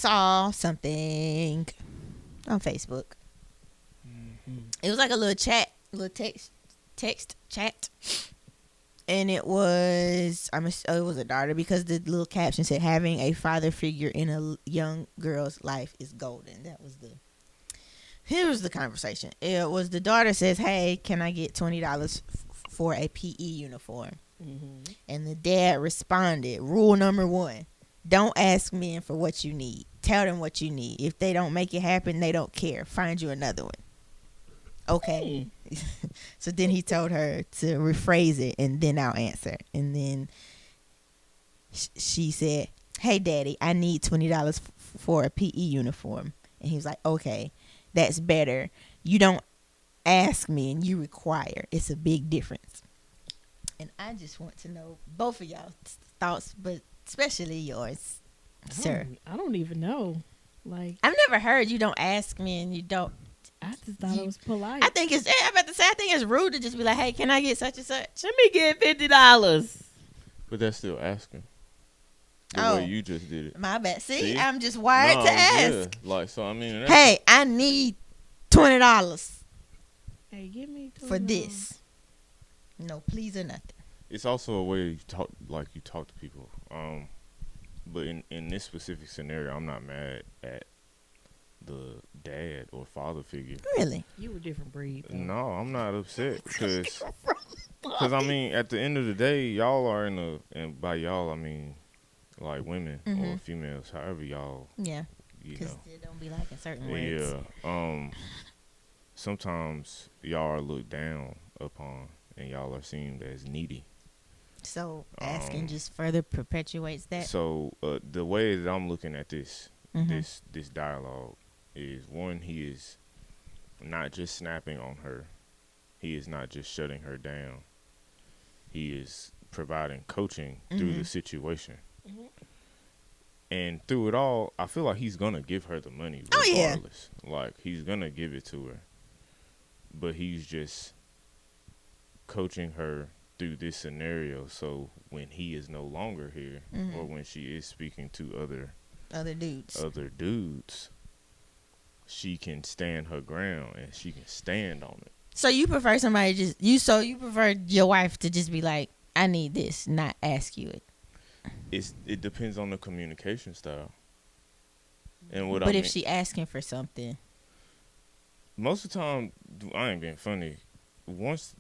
saw something on Facebook. It was like a little chat, little text chat, and it was it was a daughter because the little caption said having a father figure in a young girl's life is golden. Here was the conversation. It was the daughter says, "Hey, can I get $20 for a PE uniform?" Mm-hmm. And the dad responded, "Rule number 1: don't ask men for what you need. Tell them what you need. If they don't make it happen, they don't care. Find you another one." Okay. So then he told her to rephrase it, and then I'll answer. And then she said, "Hey, Daddy, I need $20 for a PE uniform." And he was like, "Okay, that's better. You don't ask me and you require. It's a big difference." And I just want to know both of y'all's thoughts, but especially yours, sir. I don't even know. Like, I've never heard you don't ask me and you don't. I just thought it was polite. I think it's. I'm about to say. I think it's rude to just be like, "Hey, can I get such and such?" Let me get $50. But that's still asking. The way you just did it. My bad. See? I'm just wired to ask. Yeah. Like, so I mean. Hey, I need $20. Hey, give me $20 for this. No, please or nothing. It's also a way you talk to people. But in this specific scenario, I'm not mad at the dad or father figure. Really? You a different breed. Though. No, I'm not upset because I mean, at the end of the day, y'all are and by y'all I mean like women or females, however y'all. Yeah. Because it don't be like in certain words. Yeah. Sometimes y'all are looked down upon and y'all are seen as needy. So asking just further perpetuates that. So the way that I'm looking at this dialogue is, one, he is not just snapping on her. He is not just shutting her down. He is providing coaching through the situation. Mm-hmm. And through it all, I feel like he's going to give her the money regardless. Oh, yeah. Like, he's going to give it to her. But he's just coaching her through this scenario, so when he is no longer here, or when she is speaking to other dudes, she can stand her ground and she can stand on it. So you prefer somebody you prefer your wife to just be like, "I need this," not ask you it. It depends on the communication style. And but if she asking for something, most of the time, I ain't being funny. Once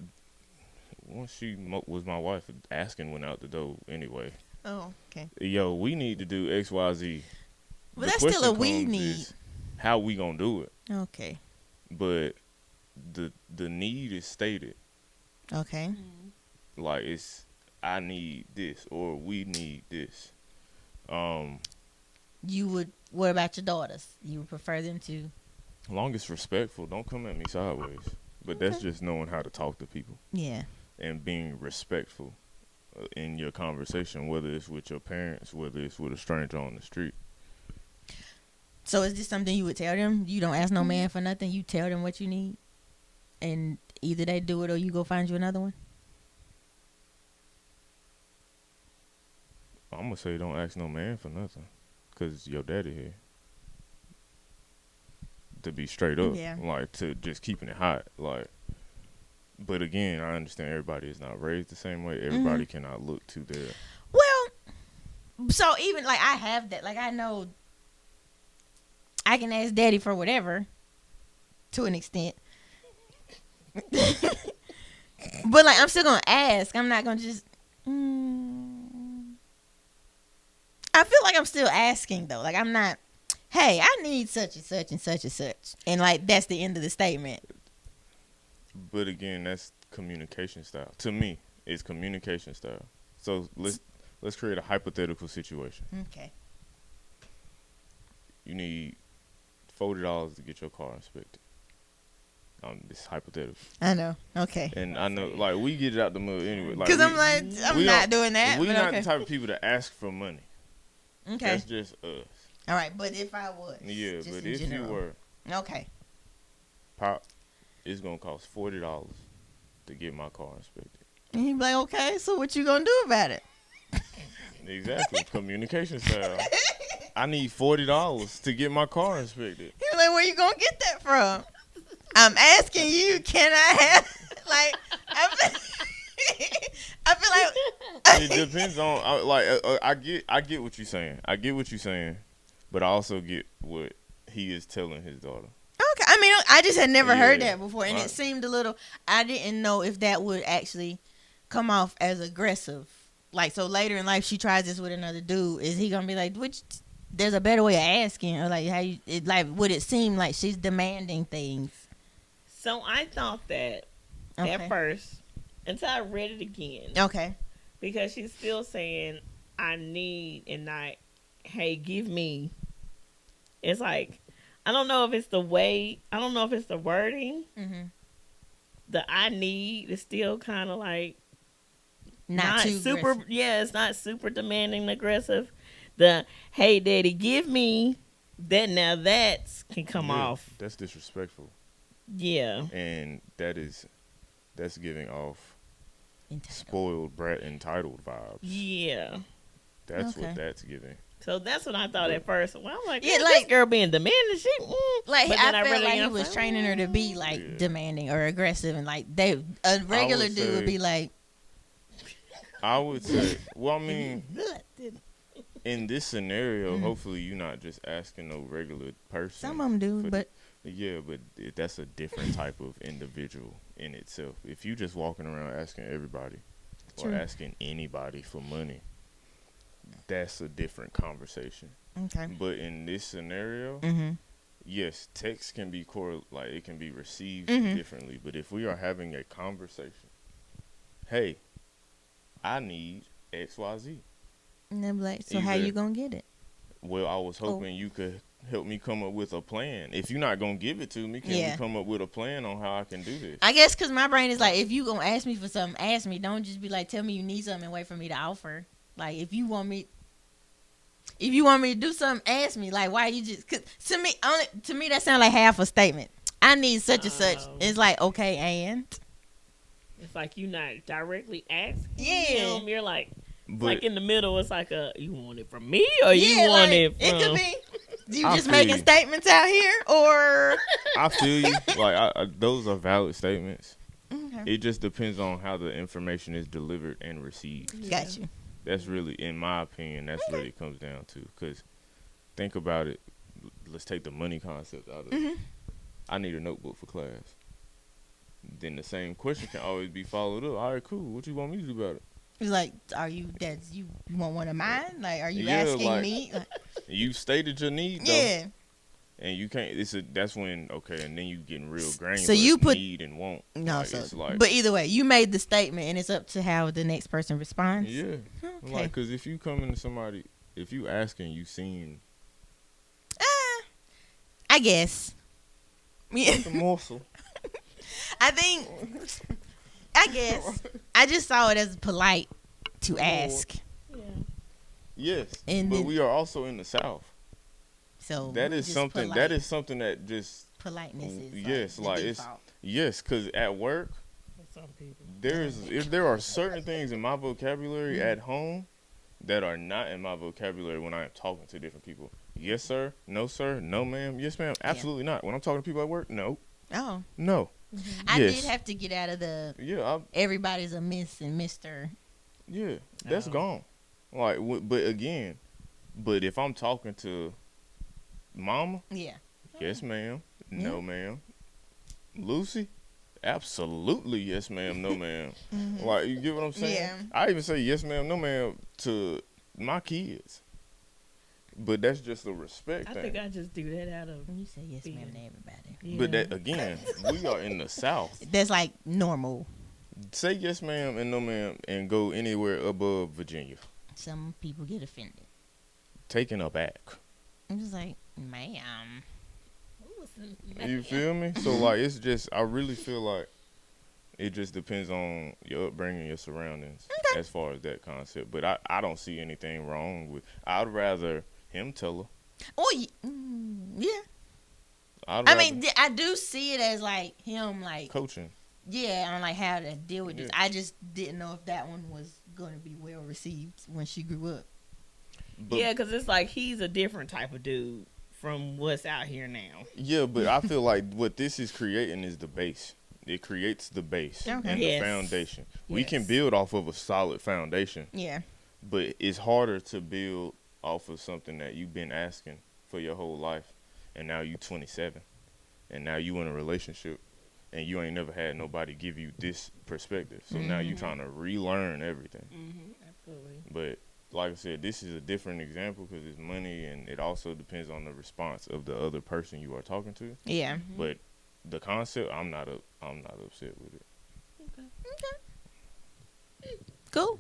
she was my wife, asking went out the door anyway. Oh, okay. Yo, we need to do X, Y, Z. But that's still a we need. How we gonna do it? Okay. But the need is stated. Okay. Like, it's, I need this or we need this. You would. What about your daughters? You would prefer them to? Long as respectful. Don't come at me sideways. But that's just knowing how to talk to people. Yeah. And being respectful in your conversation, whether it's with your parents, whether it's with a stranger on the street. So is this something you would tell them? You don't ask no man for nothing. You tell them what you need, and either they do it or you go find you another one. I'm gonna say don't ask no man for nothing, cause your daddy here. To be straight up, like, to just keeping it hot, like. But again, I understand everybody is not raised the same way. Everybody cannot look to their. Well, so even like I have that, like I know I can ask daddy for whatever to an extent. But like I'm still gonna ask. I'm not gonna just I feel like I'm still asking though. Like I'm not, "Hey, I need such and such and such and such." And like that's the end of the statement. But again, that's communication style. To me, it's communication style. So let's create a hypothetical situation. Okay. You need $40 to get your car inspected. This is hypothetical. I know. Okay. And I know, like, we get it out the mud anyway. Because I'm like, I'm not doing that. We're not the type of people to ask for money. Okay. That's just us. All right, but if I was. Yeah, but if you were. Okay. Pop, it's going to cost $40 to get my car inspected. And he'd be like, "Okay, so what you going to do about it?" Exactly. Communication style. I need $40 to get my car inspected. He was like, where you gonna get that from? I'm asking you, can I have like I feel like It depends on I get what you're saying. I get what you're saying, but I also get what he is telling his daughter. Okay, I mean, I just had never heard Yeah. that before, and Right. it seemed a little. I didn't know if that would actually come off as aggressive. Like, so later in life, she tries this with another dude. Is he gonna be like, which? There's a better way of asking, or like, how you? Like, would it seem like she's demanding things? So I thought that Okay. at first until I read it again Okay. because she's still saying I need and not hey give me. It's like I don't know if it's the way I don't know if it's the wording. Mm-hmm. The I need is still kind of like Not too super. aggressive. Yeah, it's not super demanding and aggressive. The hey daddy give me that now that can come Yeah, off. That's disrespectful, Yeah. and that's giving off Entitled. spoiled brat entitled vibes. Yeah. That's Okay. what that's giving. So that's what I thought at first. Well, I'm like, Yeah, yeah, like- this girl being demanding. She, Like, But then I I felt read it like again, he I'm was like, training her to be like Yeah. demanding or aggressive, and like a regular would dude would say- be like, I would say, well, I mean, "Mm." in this scenario, Mhm. hopefully you're not just asking no regular person. some of them do, for- but Yeah, but that's a different type of individual in itself. If you just walking around asking everybody or True. asking anybody for money, that's a different conversation. okay. But in this scenario, Mm-hmm. yes, text can be like it can be received Mhm. differently. But if we are having a conversation, hey, I need XYZ. And they're like, so how Either- you gonna get it? Well, I was hoping you could help me come up with a plan. If you're not gonna give it to me, can Yeah. we come up with a plan on how I can do this? I guess because my brain is like, if you gonna ask me for something, ask me. Don't just be like, tell me you need something and wait for me to offer. Like, if you want me to do something, ask me. Like, why you just? Cause to me that sounds like half a statement. I need such and such. Oh. It's like, okay, and It's like you not directly asking Yeah. him. You're like, But like in the middle. It's like you want it from me or you yeah, want like, it from? it could be. You I just feel making you. statements out here, or I feel you. Like those are valid statements. okay. It just depends on how the information is delivered and received. Got you. That's really, in my opinion, that's really it comes down to. Because think about it. Let's take the money concept out of it. Mhm. I need a notebook for class. Then the same question can always be followed up. All right, cool. What you want me to do about it? It's like, are you you want one of mine? Like, are you Yeah, asking like- me? Like, You stated your need, though. yeah. And you can't. That's when and then you getting real granular. So you put- need and want. No, Like, so it's like, but either way, you made the statement, and it's up to how the next person responds. yeah, Okay. like because if you come into somebody, if you asking, you seem I guess. Yeah, the morsel. I think. I guess I just saw it as polite to ask. Yeah. Yes, And but then- we are also in the South. So That is just something. polite- That is something that just politeness. Is yes, the like it's default. yes, because at work For some people. there are certain things in my vocabulary Mm-hmm. at home that are not in my vocabulary when I am talking to different people. Yes, sir. No, sir. No, ma'am. Yes, ma'am. Absolutely not. When I'm talking to people at work, no, Oh, no. I Yes. did have to get out of the Yeah, everybody's a miss and Mister. yeah. That's Oh. gone. Like, but again, but if I'm talking to mama, Yeah. yes, ma'am. No, ma'am. Lucy, absolutely yes, ma'am. No, ma'am. Mhm. Like, you get what I'm saying? Yeah. I even say yes, ma'am, no, ma'am to my kids. But that's just a respect I thing. think I just do that out of. You say yes, ma'am, Yeah. to everybody. Yeah. But that again, we are in the South. That's like normal. Say yes, ma'am, and no, ma'am, and go anywhere above Virginia. Some people get offended. Taken aback. I'm just like, ma'am. You feel me? So like, it's just I really feel like it just depends on your upbringing, your surroundings, as far as that concept. But I don't see anything wrong with. I'd rather him tell her. Oh, yeah. I'd I rather mean, I do see it as like him, like coaching. yeah, on like how to deal with this. Yeah. I just didn't know if that one was going to be well received when she grew up. But, Yeah, because it's like he's a different type of dude from what's out here now. yeah, but I feel like what this is creating is the base. It creates the base Okay. and Yes. the foundation. We can Yes. build off of a solid foundation, Yeah. but it's harder to build off of something that you've been asking for your whole life, and now you 27, and now you in a relationship, and you ain't never had nobody give you this perspective. So now you trying to relearn everything. Absolutely. But like I said, this is a different example because it's money, and it also depends on the response of the other person you are talking to. Yeah. But the concept, I'm not upset with it. Okay. Cool.